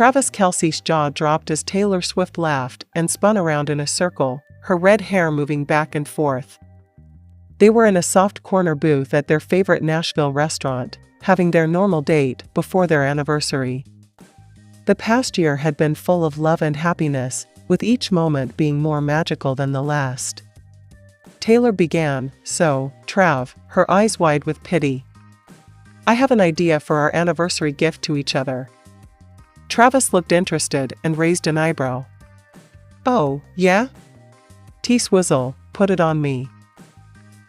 Travis Kelce's jaw dropped as Taylor Swift laughed and spun around in a circle, her red hair moving back and forth. They were in a soft corner booth at their favorite Nashville restaurant, having their normal date before their anniversary. The past year had been full of love and happiness, with each moment being more magical than the last. Taylor began, "So, Trav," her eyes wide with pity. "I have an idea for our anniversary gift to each other." Travis looked interested and raised an eyebrow. "Oh, yeah? T-Swizzle, put it on me."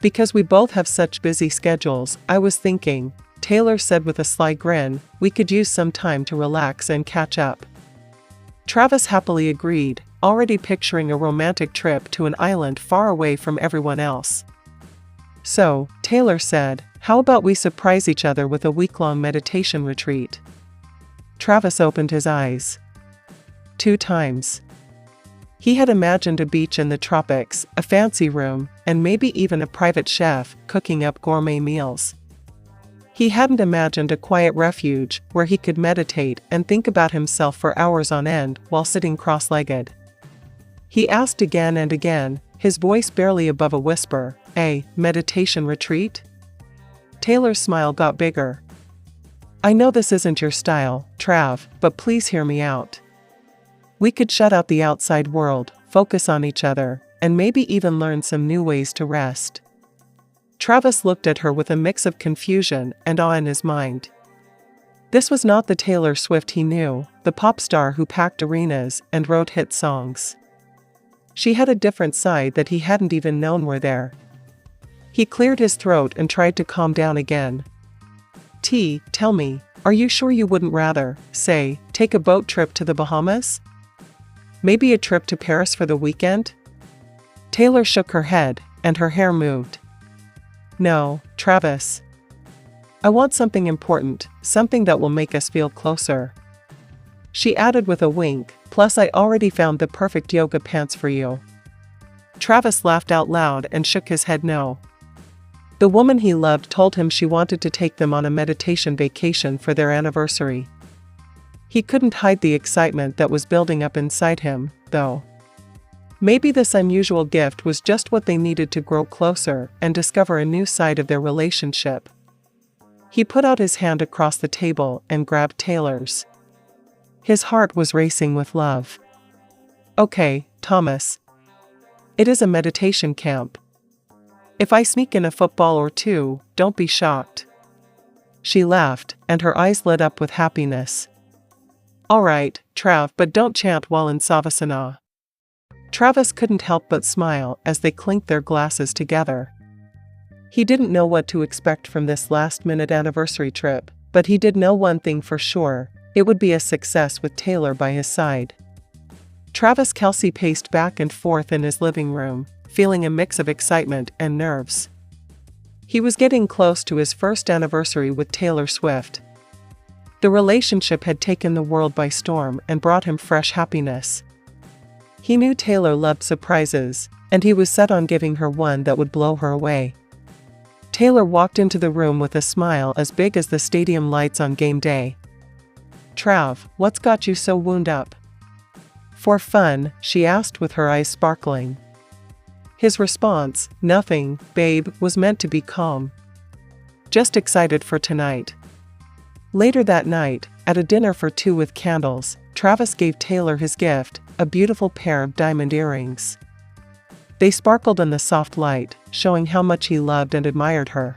"Because we both have such busy schedules, I was thinking," Taylor said with a sly grin, "we could use some time to relax and catch up." Travis happily agreed, already picturing a romantic trip to an island far away from everyone else. "So," Taylor said, "how about we surprise each other with a week-long meditation retreat?" Travis opened his eyes. 2 times. He had imagined a beach in the tropics, a fancy room, and maybe even a private chef cooking up gourmet meals. He hadn't imagined a quiet refuge where he could meditate and think about himself for hours on end while sitting cross-legged. He asked again and again, his voice barely above a whisper, "A meditation retreat?" Taylor's smile got bigger. "I know this isn't your style, Trav, but please hear me out. We could shut out the outside world, focus on each other, and maybe even learn some new ways to rest." Travis looked at her with a mix of confusion and awe in his mind. This was not the Taylor Swift he knew, the pop star who packed arenas and wrote hit songs. She had a different side that he hadn't even known were there. He cleared his throat and tried to calm down again. Tell me, are you sure you wouldn't rather, say, take a boat trip to the Bahamas? Maybe a trip to Paris for the weekend?" Taylor shook her head, and her hair moved. "No, Travis. I want something important, something that will make us feel closer." She added with a wink, "Plus I already found the perfect yoga pants for you." Travis laughed out loud and shook his head no. The woman he loved told him she wanted to take them on a meditation vacation for their anniversary. He couldn't hide the excitement that was building up inside him, though. Maybe this unusual gift was just what they needed to grow closer and discover a new side of their relationship. He put out his hand across the table and grabbed Taylor's. His heart was racing with love. "Okay, Thomas. It is a meditation camp. If I sneak in a football or 2, don't be shocked." She laughed, and her eyes lit up with happiness. "All right, Trav, but don't chant while in Savasana." Travis couldn't help but smile as they clinked their glasses together. He didn't know what to expect from this last-minute anniversary trip, but he did know one thing for sure, it would be a success with Taylor by his side. Travis Kelce paced back and forth in his living room, feeling a mix of excitement and nerves. He was getting close to his first anniversary with Taylor Swift. The relationship had taken the world by storm and brought him fresh happiness. He knew Taylor loved surprises, and he was set on giving her one that would blow her away. Taylor walked into the room with a smile as big as the stadium lights on game day. "Trav, what's got you so wound up?" "For fun," she asked with her eyes sparkling. His response, "Nothing, babe," was meant to be calm. "Just excited for tonight." Later that night, at a dinner for 2 with candles, Travis gave Taylor his gift, a beautiful pair of diamond earrings. They sparkled in the soft light, showing how much he loved and admired her.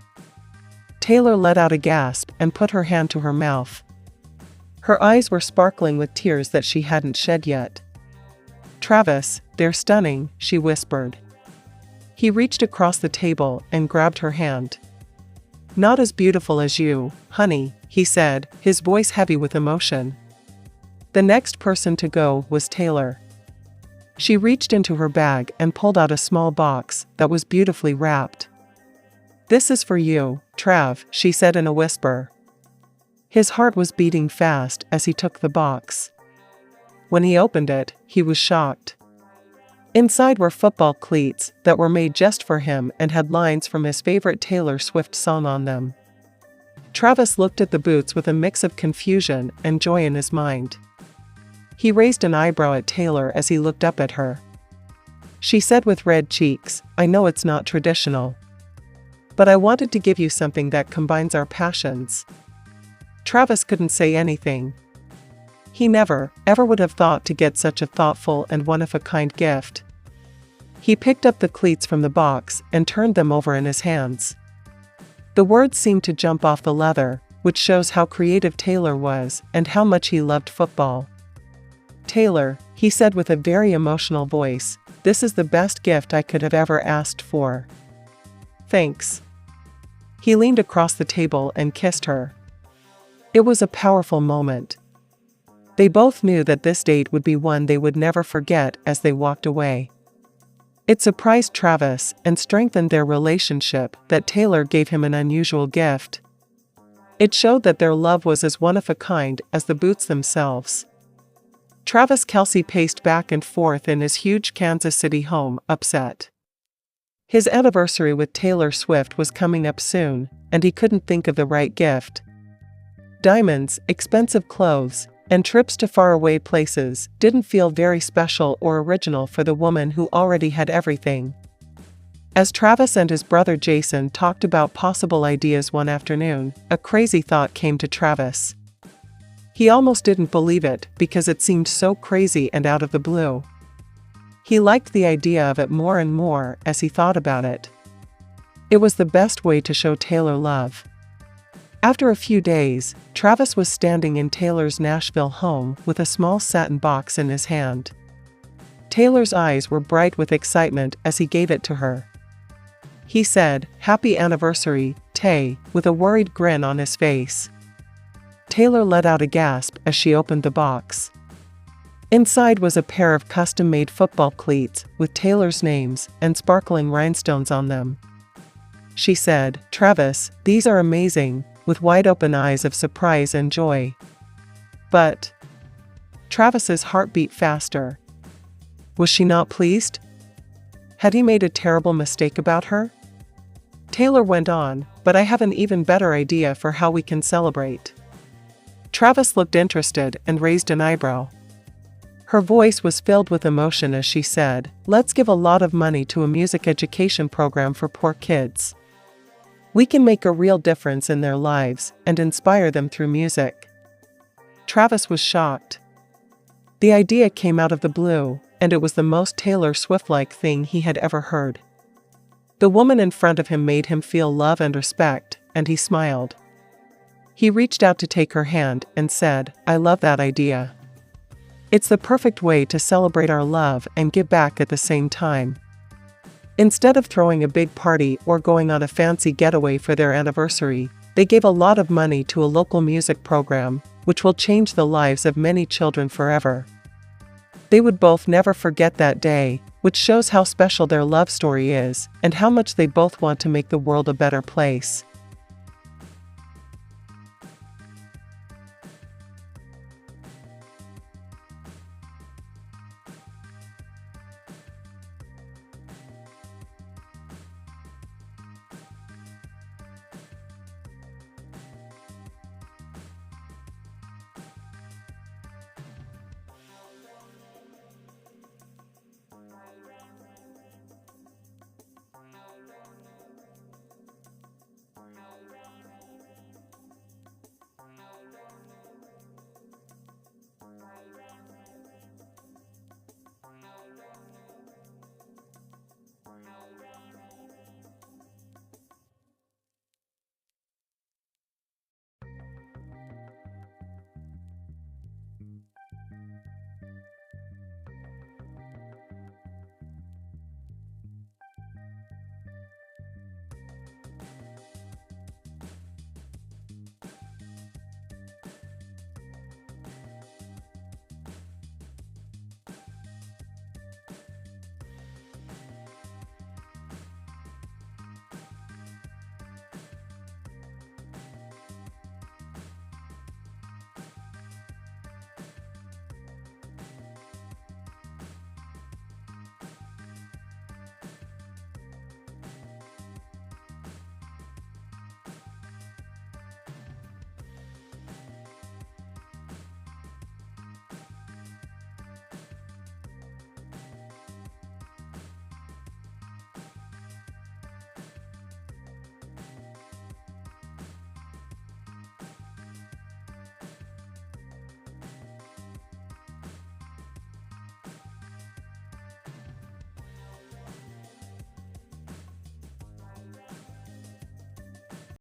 Taylor let out a gasp and put her hand to her mouth. Her eyes were sparkling with tears that she hadn't shed yet. "Travis, they're stunning," she whispered. He reached across the table and grabbed her hand. "Not as beautiful as you, honey," he said, his voice heavy with emotion. The next person to go was Taylor. She reached into her bag and pulled out a small box that was beautifully wrapped. "This is for you, Trav," she said in a whisper. His heart was beating fast as he took the box. When he opened it, he was shocked. Inside were football cleats that were made just for him and had lines from his favorite Taylor Swift song on them. Travis looked at the boots with a mix of confusion and joy in his mind. He raised an eyebrow at Taylor as he looked up at her. She said with red cheeks, "I know it's not traditional. But I wanted to give you something that combines our passions." Travis couldn't say anything. He never, ever would have thought to get such a thoughtful and one-of-a-kind gift. He picked up the cleats from the box and turned them over in his hands. The words seemed to jump off the leather, which shows how creative Taylor was and how much he loved football. "Taylor," he said with a very emotional voice, "this is the best gift I could have ever asked for." "Thanks." He leaned across the table and kissed her. It was a powerful moment. They both knew that this date would be one they would never forget as they walked away. It surprised Travis and strengthened their relationship that Taylor gave him an unusual gift. It showed that their love was as one-of-a-kind as the boots themselves. Travis Kelce paced back and forth in his huge Kansas City home, upset. His anniversary with Taylor Swift was coming up soon, and he couldn't think of the right gift. Diamonds, expensive clothes, and trips to faraway places didn't feel very special or original for the woman who already had everything. As Travis and his brother Jason talked about possible ideas one afternoon, a crazy thought came to Travis. He almost didn't believe it because it seemed so crazy and out of the blue. He liked the idea of it more and more as he thought about it. It was the best way to show Taylor love. After a few days, Travis was standing in Taylor's Nashville home with a small satin box in his hand. Taylor's eyes were bright with excitement as he gave it to her. He said, "Happy anniversary, Tay," with a worried grin on his face. Taylor let out a gasp as she opened the box. Inside was a pair of custom-made football cleats with Taylor's names and sparkling rhinestones on them. She said, "Travis, these are amazing," with wide-open eyes of surprise and joy. But Travis's heart beat faster. Was she not pleased? Had he made a terrible mistake about her? Taylor went on, "But I have an even better idea for how we can celebrate." Travis looked interested and raised an eyebrow. Her voice was filled with emotion as she said, "Let's give a lot of money to a music education program for poor kids. We can make a real difference in their lives and inspire them through music." Travis was shocked. The idea came out of the blue, and it was the most Taylor Swift-like thing he had ever heard. The woman in front of him made him feel love and respect, and he smiled. He reached out to take her hand and said, "I love that idea. It's the perfect way to celebrate our love and give back at the same time." Instead of throwing a big party or going on a fancy getaway for their anniversary, they gave a lot of money to a local music program, which will change the lives of many children forever. They would both never forget that day, which shows how special their love story is and how much they both want to make the world a better place.